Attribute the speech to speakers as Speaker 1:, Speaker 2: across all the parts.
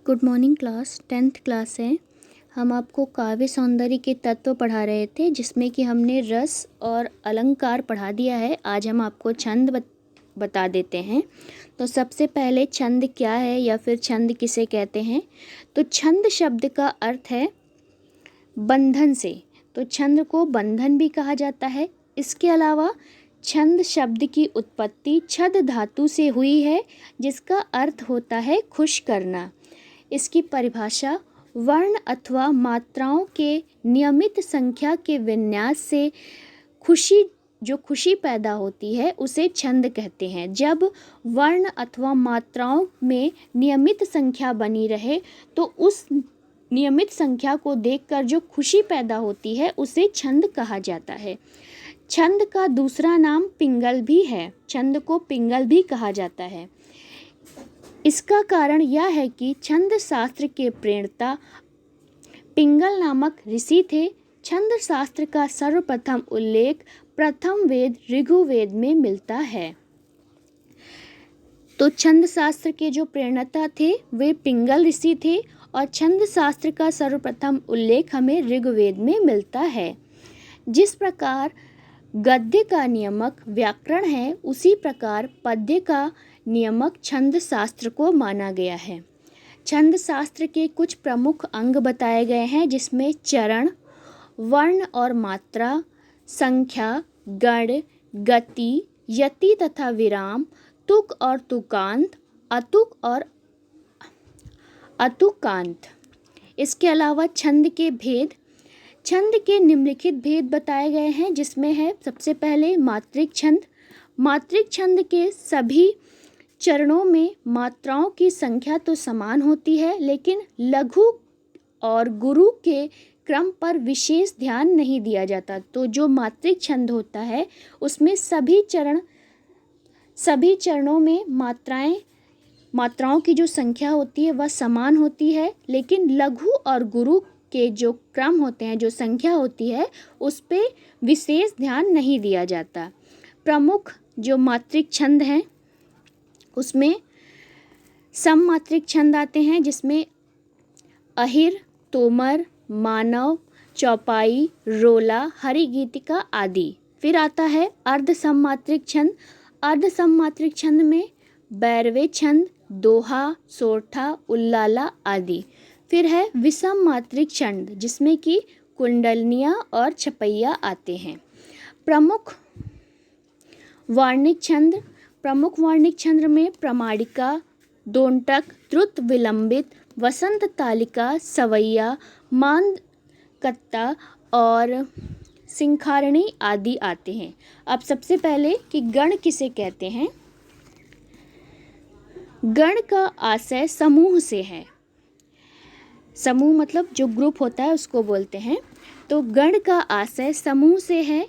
Speaker 1: Good morning class. 10th class है। हम आपको काव्य सौंदर्य के तत्व पढ़ा रहे थे, जिसमें कि हमने रस और अलंकार पढ़ा दिया है। आज हम आपको छंद बता देते हैं। तो सबसे पहले छंद क्या है या फिर छंद किसे कहते हैं। तो छंद शब्द का अर्थ है बंधन से। तो छंद को बंधन भी कहा जाता है। इसके अलावा छंद शब्द की उत्पत्ति छद धातु से हुई है, जिसका अर्थ होता है खुश करना। इसकी परिभाषा वर्ण अथवा मात्राओं के नियमित संख्या के विन्यास से खुशी पैदा होती है, उसे छंद कहते हैं। जब वर्ण अथवा मात्राओं में नियमित संख्या बनी रहे तो उस नियमित संख्या को देखकर जो खुशी पैदा होती है उसे छंद कहा जाता है। छंद का दूसरा नाम पिंगल भी है। छंद को पिंगल भी कहा जाता है। इसका कारण यह है कि छंद शास्त्र के प्रणेता पिंगल नामक ऋषि थे। छंद शास्त्र का सर्वप्रथम उल्लेख प्रथम वेद ऋग्वेद में मिलता है। तो छंद शास्त्र के जो प्रणेता थे वे पिंगल ऋषि थे और छंद शास्त्र का सर्वप्रथम उल्लेख हमें ऋग्वेद में मिलता है। जिस प्रकार गद्य का नियमक व्याकरण है, उसी प्रकार पद्य का नियमक छंद शास्त्र को माना गया है। छंद शास्त्र के कुछ प्रमुख अंग बताए गए हैं, जिसमें चरण, वर्ण और मात्रा, संख्या, गण, गति, यति तथा विराम, तुक और तुकांत, अतुक और अतुकांत। इसके अलावा छंद के भेद, छंद के निम्नलिखित भेद बताए गए हैं, जिसमें है सबसे पहले मात्रिक छंद। मात्रिक छंद के सभी चरणों में मात्राओं की संख्या तो समान होती है, लेकिन लघु और गुरु के क्रम पर विशेष ध्यान नहीं दिया जाता। तो जो मात्रिक छंद होता है उसमें सभी चरणों में मात्राओं की जो संख्या होती है वह समान होती है, लेकिन लघु और गुरु के जो क्रम होते हैं, जो संख्या होती है, उस पे विशेष ध्यान नहीं दिया जाता। प्रमुख जो मात्रिक छंद हैं उसमें सममात्रिक छंद आते हैं, जिसमें अहिर, तोमर, मानव, चौपाई, रोला, हरिगीतिका आदि। फिर आता है अर्ध सममात्रिक छंद। अर्ध सममात्रिक छंद में बैरवे छंद, दोहा, सोरठा, उल्लाला आदि। फिर है विषम मात्रिक छंद, जिसमें कि कुंडलनियाँ और छपैया आते हैं। प्रमुख वार्णिक छंद। प्रमुख वार्णिक छंद में प्रमाणिका, दोंटक, द्रुत विलंबित, वसंत तालिका, सवैया, मांदकत्ता और सिंखारणी आदि आते हैं। अब सबसे पहले कि गण किसे कहते हैं। गण का आशय समूह से है। समूह मतलब जो ग्रुप होता है उसको बोलते हैं। तो गण का आशय समूह से है।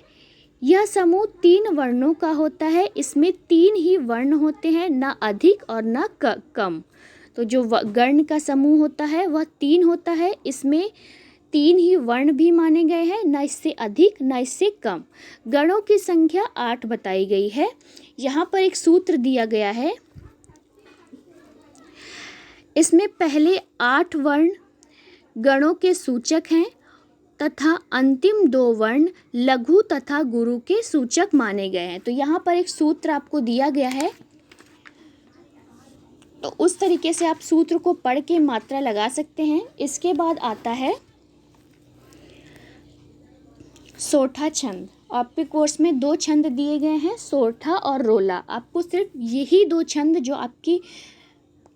Speaker 1: यह समूह 3 वर्णों का होता है। इसमें 3 ही वर्ण होते हैं, ना अधिक और ना कम। तो जो गण का समूह होता है वह 3 होता है। इसमें 3 ही वर्ण भी माने गए हैं, ना इससे अधिक ना इससे कम। गणों की संख्या 8 बताई गई है। यहाँ पर एक सूत्र दिया गया है। इसमें पहले 8 वर्ण गणों के सूचक हैं तथा अंतिम 2 वर्ण लघु तथा गुरु के सूचक माने गए हैं। तो यहाँ पर एक सूत्र आपको दिया गया है, तो उस तरीके से आप सूत्र को पढ़ के मात्रा लगा सकते हैं। इसके बाद आता है सोरठा छंद। आपके कोर्स में 2 छंद दिए गए हैं, सोरठा और रोला। आपको सिर्फ यही 2 छंद जो आपकी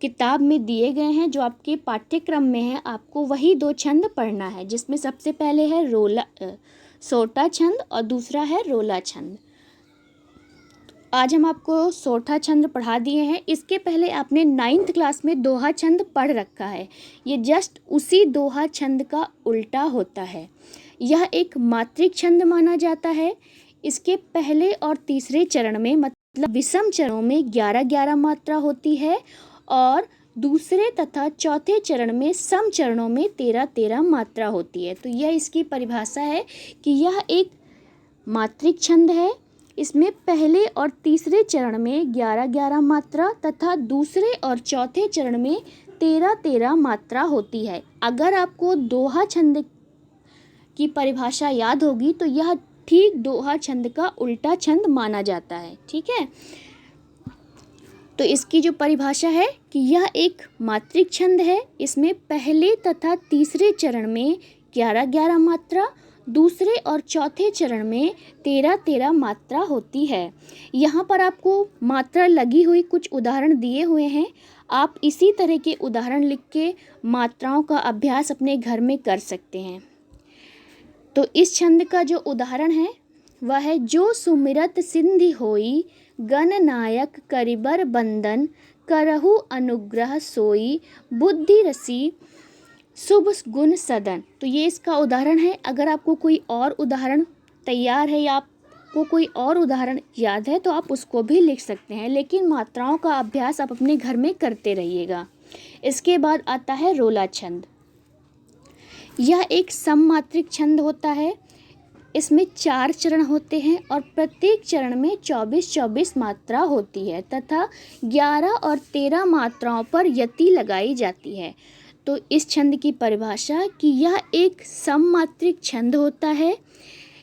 Speaker 1: किताब में दिए गए हैं, जो आपके पाठ्यक्रम में है, आपको वही 2 छंद पढ़ना है, जिसमें सबसे पहले है सोरठा छंद और दूसरा है रोला छंद। आज हम आपको सोरठा छंद पढ़ा दिए हैं। इसके पहले आपने 9th क्लास में दोहा छंद पढ़ रखा है। ये जस्ट उसी दोहा छंद का उल्टा होता है। यह एक मात्रिक छंद माना जाता है। इसके पहले और तीसरे चरण में मतलब विषम चरणों में 11-11 मात्रा होती है और दूसरे तथा चौथे चरण में सम चरणों में 13-13 मात्रा होती है। तो यह इसकी परिभाषा है कि यह एक मात्रिक छंद है। इसमें पहले और तीसरे चरण में 11-11 मात्रा तथा दूसरे और चौथे चरण में 13 मात्रा होती है। अगर आपको दोहा छंद की परिभाषा याद होगी तो यह ठीक दोहा छंद का उल्टा छंद माना जाता है। ठीक है, तो इसकी जो परिभाषा है कि यह एक मात्रिक छंद है। इसमें पहले तथा तीसरे चरण में 11 मात्रा, दूसरे और चौथे चरण में 13 मात्रा होती है। यहाँ पर आपको मात्रा लगी हुई कुछ उदाहरण दिए हुए हैं। आप इसी तरह के उदाहरण लिख के मात्राओं का अभ्यास अपने घर में कर सकते हैं। तो इस छंद का जो उदाहरण है वह है, जो सुमिरत सिंधि होई, गणनायक करिबर बंदन, करहु अनुग्रह सोई, बुद्धि रसी शुभ गुण सदन। तो ये इसका उदाहरण है। अगर आपको कोई और उदाहरण तैयार है या आपको कोई और उदाहरण याद है तो आप उसको भी लिख सकते हैं, लेकिन मात्राओं का अभ्यास आप अपने घर में करते रहिएगा। इसके बाद आता है रोला छंद। यह एक सममात्रिक छंद होता है। इसमें 4 चरण होते हैं और प्रत्येक चरण में 24 मात्रा होती है तथा 11 और 13 मात्राओं पर यति लगाई जाती है। तो इस छंद की परिभाषा कि यह एक सममात्रिक छंद होता है।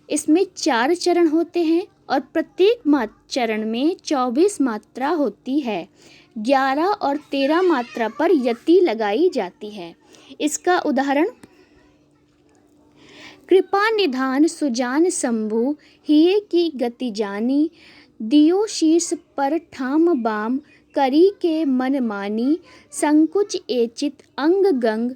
Speaker 1: इसमें 4 चरण होते हैं और प्रत्येक चरण में 24 मात्रा होती है। 11 और 13 मात्रा पर यति लगाई जाती है। इसका उदाहरण, कृपा निधान सुजान शंभु, हिये की गति जानी, दियो शीर्ष पर ठाम बाम, करी के मन मानी, संकुच एचित अंग गंग,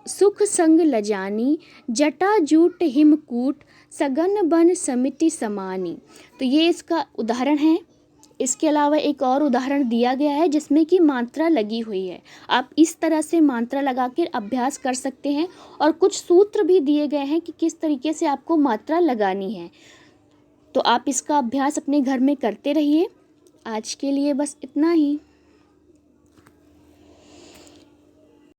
Speaker 1: सुख संग लजानी, जटा जूट हिमकूट, सगन बन समिति समानी। तो ये इसका उदाहरण है। इसके अलावा एक और उदाहरण दिया गया है जिसमें कि मात्रा लगी हुई है। आप इस तरह से मात्रा लगा कर अभ्यास कर सकते हैं और कुछ सूत्र भी दिए गए हैं कि किस तरीके से आपको मात्रा लगानी है। तो आप इसका अभ्यास अपने घर में करते रहिए। आज के लिए बस इतना ही।